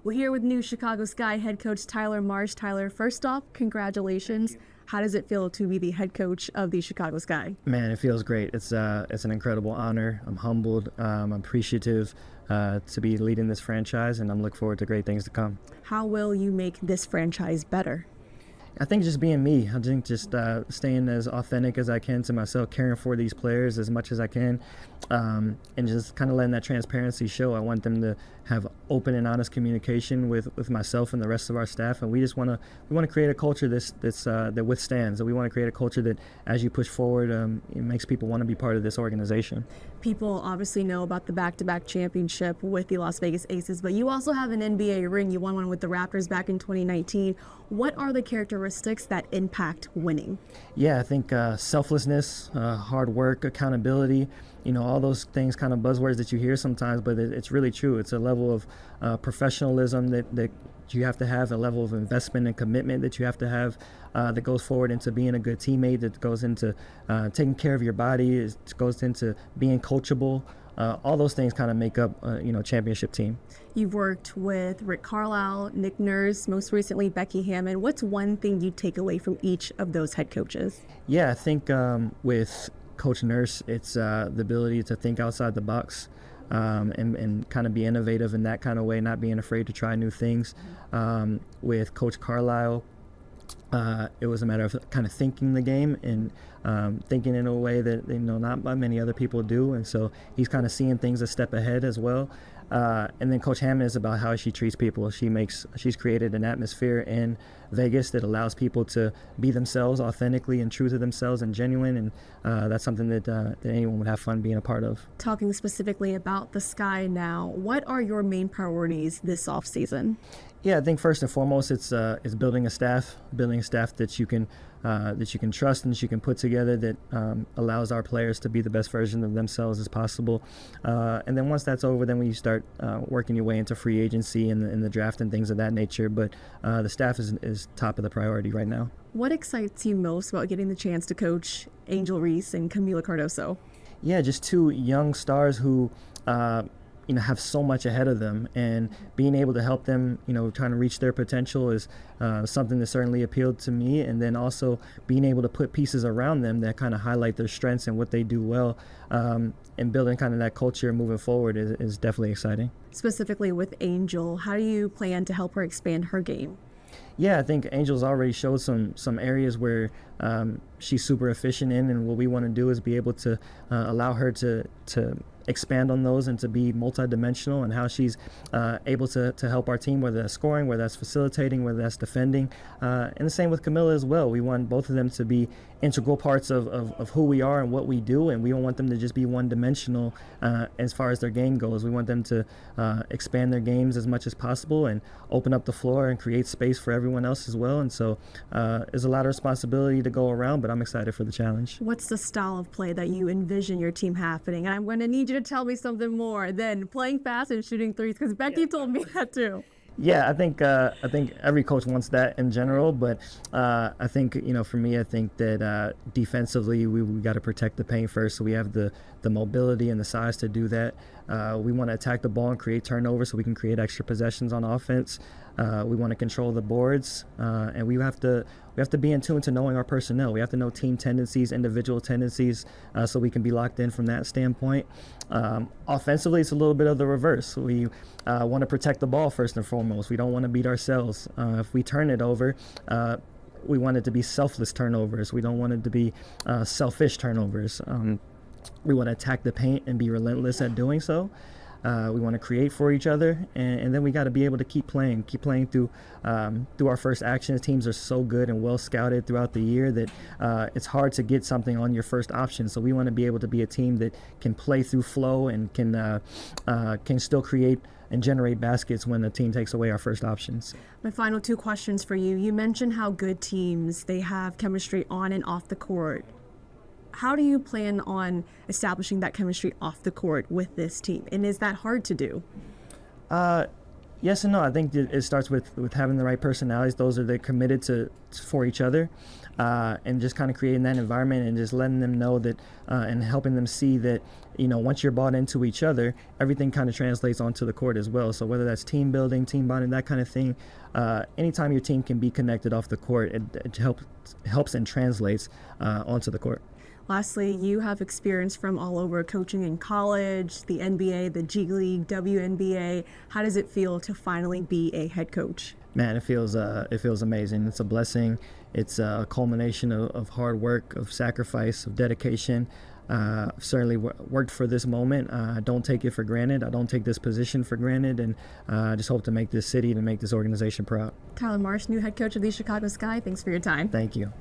We're here with new Chicago Sky head coach Tyler Marsh. Tyler, first off, congratulations. How does it feel to be the head coach of the Chicago Sky? Man, it feels great. It's an incredible honor. I'm humbled. I'm appreciative to be leading this franchise, and I'm looking forward to great things to come. How will you make this franchise better? I think just being me. I think just staying as authentic as I can to myself, caring for these players as much as I can, and just kind of letting that transparency show. I want them to have open and honest communication with myself and the rest of our staff, and we want to create a culture that withstands. That we want to create a culture that, as you push forward, it makes people want to be part of this organization. People obviously know about the back-to-back championship with the Las Vegas Aces, but you also have an NBA ring. You won one with the Raptors back in 2019. What are the characteristics that impact winning? Yeah, I think selflessness, hard work, accountability, all those things, kind of buzzwords that you hear sometimes, but it's really true. It's a level of professionalism that you have to have, a level of investment and commitment that you have to have that goes forward into being a good teammate, that goes into taking care of your body, it goes into being coachable. All those things kind of make up championship team. You've worked with Rick Carlisle, Nick Nurse, most recently Becky Hammond. What's one thing you take away from each of those head coaches? Yeah, I think with Coach Nurse, it's the ability to think outside the box. And kind of be innovative in that kind of way, not being afraid to try new things. With Coach Carlisle, it was a matter of kind of thinking the game and thinking in a way that not many other people do, and so he's kind of seeing things a step ahead as well. And then Coach Hammond is about how she treats people. She's created an atmosphere in Vegas that allows people to be themselves authentically and true to themselves and genuine, and that's something that anyone would have fun being a part of. Talking specifically about the Sky now, what are your main priorities this offseason? Yeah, I think first and foremost, it's building a staff that you can trust and that you can put together that allows our players to be the best version of themselves as possible. And then once that's over, then when you start working your way into free agency and the draft and things of that nature. But the staff is top of the priority right now. What excites you most about getting the chance to coach Angel Reese and Camila Cardoso? Yeah, just two young stars who have so much ahead of them, and being able to help them, trying to reach their potential is something that certainly appealed to me. And then also being able to put pieces around them that kind of highlight their strengths and what they do well, and building kind of that culture moving forward is definitely exciting. Specifically with Angel, how do you plan to help her expand her game? Yeah, I think Angel's already showed some areas where she's super efficient in, and what we want to do is be able to allow her to expand on those and to be multidimensional, and how she's able to help our team, whether that's scoring, whether that's facilitating, whether that's defending. And the same with Camila as well. We want both of them to be integral parts of who we are and what we do, and we don't want them to just be one-dimensional as far as their game goes. We want them to expand their games as much as possible and open up the floor and create space for everyone else as well. And so there's a lot of responsibility to go around, but I'm excited for the challenge. What's the style of play that you envision your team happening? And I'm going to need you to tell me something more than playing fast and shooting threes, because Becky told me that too. Yeah, I think every coach wants that in general, but I think for me, I think that defensively we got to protect the paint first, so we have the mobility and the size to do that. We want to attack the ball and create turnovers so we can create extra possessions on offense. We want to control the boards, and we have to be in tune to knowing our personnel. We have to know team tendencies, individual tendencies, so we can be locked in from that standpoint. Offensively, it's a little bit of the reverse. We want to protect the ball first and foremost. We don't want to beat ourselves. If we turn it over, we want it to be selfless turnovers. We don't want it to be selfish turnovers. We want to attack the paint and be relentless at doing so. We want to create for each other, and then we got to be able to keep playing through our first actions. Teams are so good and well scouted throughout the year that it's hard to get something on your first option. So we want to be able to be a team that can play through flow and can still create and generate baskets when the team takes away our first options. My final two questions for you. You mentioned how good teams, they have chemistry on and off the court. How do you plan on establishing that chemistry off the court with this team? And is that hard to do? Yes and no. I think it starts with having the right personalities. Those are that committed for each other, and just kind of creating that environment and just letting them know that and helping them see that once you're bought into each other, everything kind of translates onto the court as well. So whether that's team building, team bonding, that kind of thing, anytime your team can be connected off the court, it helps and translates onto the court. Lastly, you have experience from all over, coaching in college, the NBA, the G League, WNBA. How does it feel to finally be a head coach? Man, it feels amazing. It's a blessing. It's a culmination of hard work, of sacrifice, of dedication. Certainly worked for this moment. I don't take it for granted. I don't take this position for granted, and I just hope to make this city, to make this organization proud. Tyler Marsh, new head coach of the Chicago Sky. Thanks for your time. Thank you.